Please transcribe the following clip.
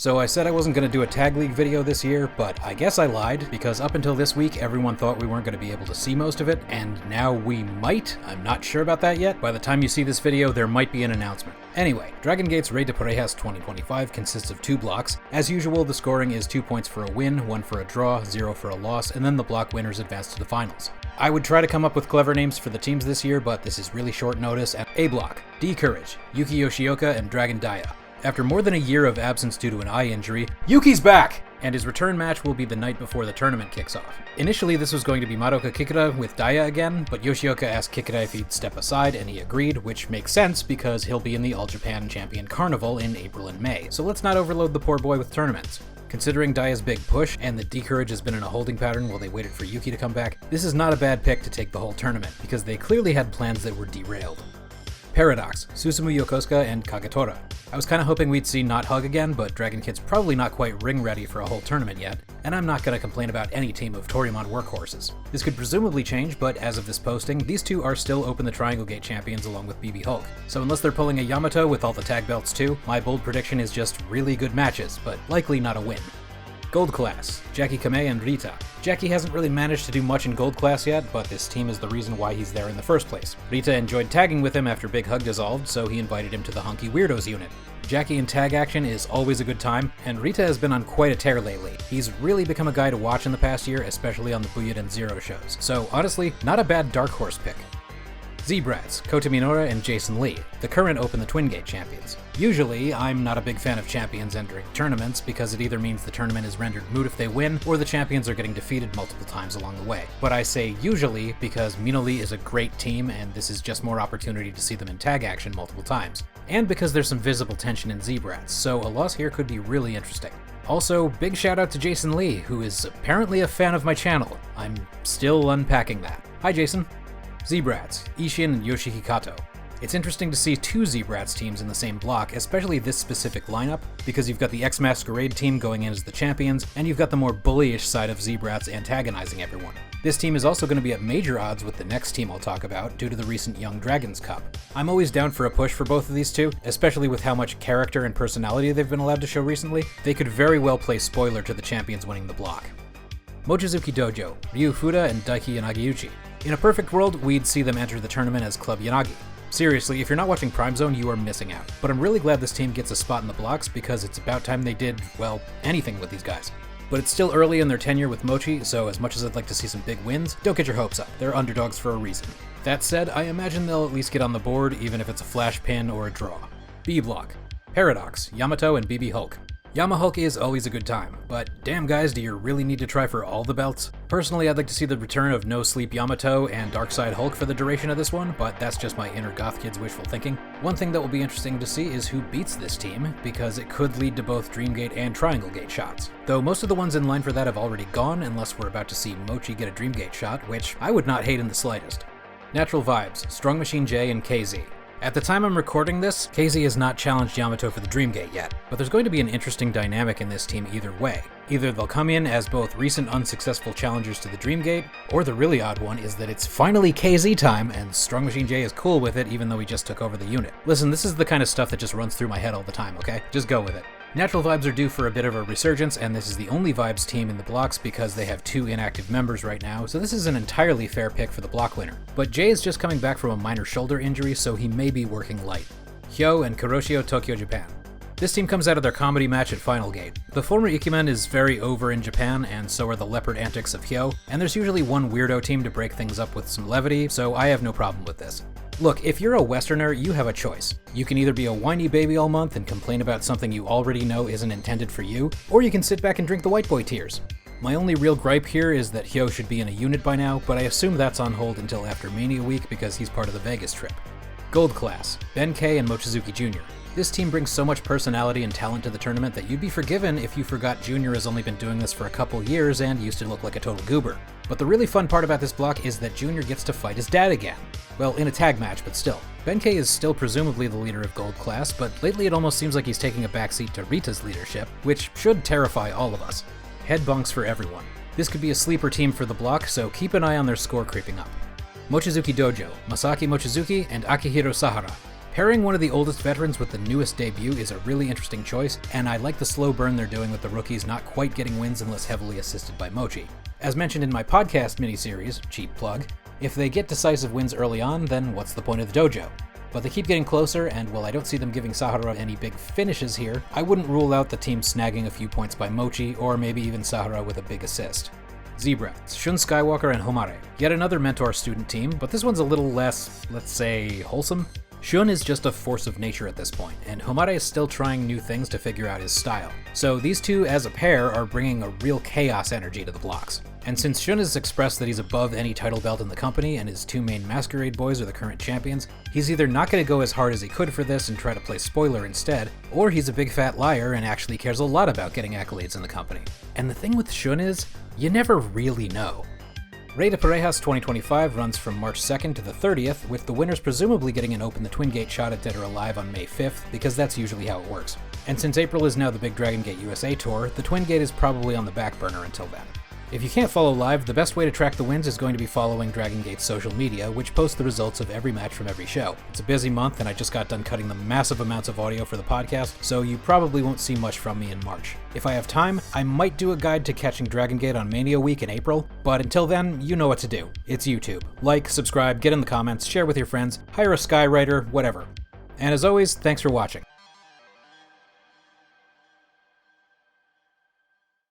So I said I wasn't going to do a Tag League video this year, but I guess I lied, because up until this week everyone thought we weren't going to be able to see most of it, and now we might. I'm not sure about that yet. By the time you see this video, there might be an announcement. Anyway, Dragongate's Rey de Parejas 2025 consists of 2 blocks. As usual, the scoring is 2 points for a win, 1 for a draw, 0 for a loss, and then the block winners advance to the finals. I would try to come up with clever names for the teams this year, but this is really short notice. At A block, D Courage, Yuki Yoshioka, and Dragon Daya. After more than a year of absence due to an eye injury, Yuki's back! And his return match will be the night before the tournament kicks off. Initially, this was going to be Madoka Kikura with Daya again, but Yoshioka asked Kikura if he'd step aside, and he agreed, which makes sense because he'll be in the All Japan Champion Carnival in April and May, so let's not overload the poor boy with tournaments. Considering Daya's big push, and that D-Courage has been in a holding pattern while they waited for Yuki to come back, this is not a bad pick to take the whole tournament, because they clearly had plans that were derailed. Paradox, Susumu Yokosuka, and Kagetora. I was kinda hoping we'd see Not Hug again, but Dragon Kid's probably not quite ring ready for a whole tournament yet, and I'm not gonna complain about any team of Torimon workhorses. This could presumably change, but as of this posting, these two are still Open the Dragongate champions along with BB Hulk. So unless they're pulling a Yamato with all the tag belts too, my bold prediction is just really good matches, but likely not a win. Gold Class, Jackie Kamei and Rita. Jackie hasn't really managed to do much in Gold Class yet, but this team is the reason why he's there in the first place. Rita enjoyed tagging with him after Big Hug dissolved, so he invited him to the Hunky Weirdos unit. Jackie in tag action is always a good time, and Rita has been on quite a tear lately. He's really become a guy to watch in the past year, especially on the Buyuden Zero shows. So honestly, not a bad dark horse pick. Z-Brats, Kota Minora and Jason Lee, the current Open the Twingate champions. Usually, I'm not a big fan of champions entering tournaments because it either means the tournament is rendered moot if they win, or the champions are getting defeated multiple times along the way. But I say usually because Minoli is a great team and this is just more opportunity to see them in tag action multiple times. And because there's some visible tension in Z-Brats, so a loss here could be really interesting. Also, big shout out to Jason Lee, who is apparently a fan of my channel. I'm still unpacking that. Hi Jason. Z-Brats, Ishin and Yoshiki Kato. It's interesting to see 2 Z-Brats teams in the same block, especially this specific lineup, because you've got the X-Masquerade team going in as the champions, and you've got the more bullyish side of Z-Brats antagonizing everyone. This team is also going to be at major odds with the next team I'll talk about due to the recent Young Dragons Cup. I'm always down for a push for both of these two, especially with how much character and personality they've been allowed to show recently. They could very well play spoiler to the champions winning the block. Mochizuki Dojo, Ryu Fuda and Daiki Yanagiuchi. In a perfect world, we'd see them enter the tournament as Club Yanagi. Seriously, if you're not watching Prime Zone, you are missing out. But I'm really glad this team gets a spot in the blocks because it's about time they did, well, anything with these guys. But it's still early in their tenure with Mochi, so as much as I'd like to see some big wins, don't get your hopes up. They're underdogs for a reason. That said, I imagine they'll at least get on the board even if it's a flash pin or a draw. B block. Paradox, Yamato and BB Hulk. Yama Hulk is always a good time, but damn guys, do you really need to try for all the belts? Personally, I'd like to see the return of No Sleep Yamato and Darkside Hulk for the duration of this one, but that's just my inner goth kid's wishful thinking. One thing that will be interesting to see is who beats this team, because it could lead to both Dreamgate and Triangle Gate shots. Though most of the ones in line for that have already gone, unless we're about to see Mochi get a Dreamgate shot, which I would not hate in the slightest. Natural Vibes, Strong Machine J and KZ. At the time I'm recording this, KZ has not challenged Yamato for the Dreamgate yet, but there's going to be an interesting dynamic in this team either way. Either they'll come in as both recent unsuccessful challengers to the Dreamgate, or the really odd one is that it's finally KZ time and Strong Machine J is cool with it even though he just took over the unit. Listen, this is the kind of stuff that just runs through my head all the time, okay? Just go with it. Natural Vibes are due for a bit of a resurgence, and this is the only Vibes team in the blocks because they have 2 inactive members right now, so this is an entirely fair pick for the block winner. But Jay is just coming back from a minor shoulder injury, so he may be working light. Hyo and Kuroshio Tokyo Japan. This team comes out of their comedy match at Final Gate. The former Ikemen is very over in Japan, and so are the leopard antics of Hyo, and there's usually one weirdo team to break things up with some levity, so I have no problem with this. Look, if you're a Westerner, you have a choice. You can either be a whiny baby all month and complain about something you already know isn't intended for you, or you can sit back and drink the white boy tears. My only real gripe here is that Hyo should be in a unit by now, but I assume that's on hold until after Mania Week because he's part of the Vegas trip. Gold Class, Ben K and Mochizuki Jr. This team brings so much personality and talent to the tournament that you'd be forgiven if you forgot Junior has only been doing this for a couple years and used to look like a total goober. But the really fun part about this block is that Junior gets to fight his dad again. Well, in a tag match, but still. Benkei is still presumably the leader of Gold Class, but lately it almost seems like he's taking a backseat to Rita's leadership, which should terrify all of us. Head bunks for everyone. This could be a sleeper team for the block, so keep an eye on their score creeping up. Mochizuki Dojo, Masaki Mochizuki and Akihiro Sahara. Pairing one of the oldest veterans with the newest debut is a really interesting choice, and I like the slow burn they're doing with the rookies not quite getting wins unless heavily assisted by Mochi. As mentioned in my podcast miniseries, cheap plug, if they get decisive wins early on, then what's the point of the dojo? But they keep getting closer, and while I don't see them giving Sahara any big finishes here, I wouldn't rule out the team snagging a few points by Mochi, or maybe even Sahara with a big assist. Zebra, Shun Skywalker and Homare. Yet another mentor-student team, but this one's a little less, let's say, wholesome. Shun is just a force of nature at this point, and Homare is still trying new things to figure out his style. So these two as a pair are bringing a real chaos energy to the blocks. And since Shun has expressed that he's above any title belt in the company and his two main Masquerade boys are the current champions, he's either not going to go as hard as he could for this and try to play spoiler instead, or he's a big fat liar and actually cares a lot about getting accolades in the company. And the thing with Shun is, you never really know. Rey de Parejas 2025 runs from March 2nd to the 30th, with the winners presumably getting an Open the Twingate shot at Dead or Alive on May 5th, because that's usually how it works. And since April is now the big Dragongate USA tour, the Twingate is probably on the back burner until then. If you can't follow live, the best way to track the wins is going to be following Dragongate's social media, which posts the results of every match from every show. It's a busy month, and I just got done cutting the massive amounts of audio for the podcast, so you probably won't see much from me in March. If I have time, I might do a guide to catching Dragongate on Mania Week in April, but until then, you know what to do. It's YouTube. Like, subscribe, get in the comments, share with your friends, hire a skywriter, whatever. And as always, thanks for watching.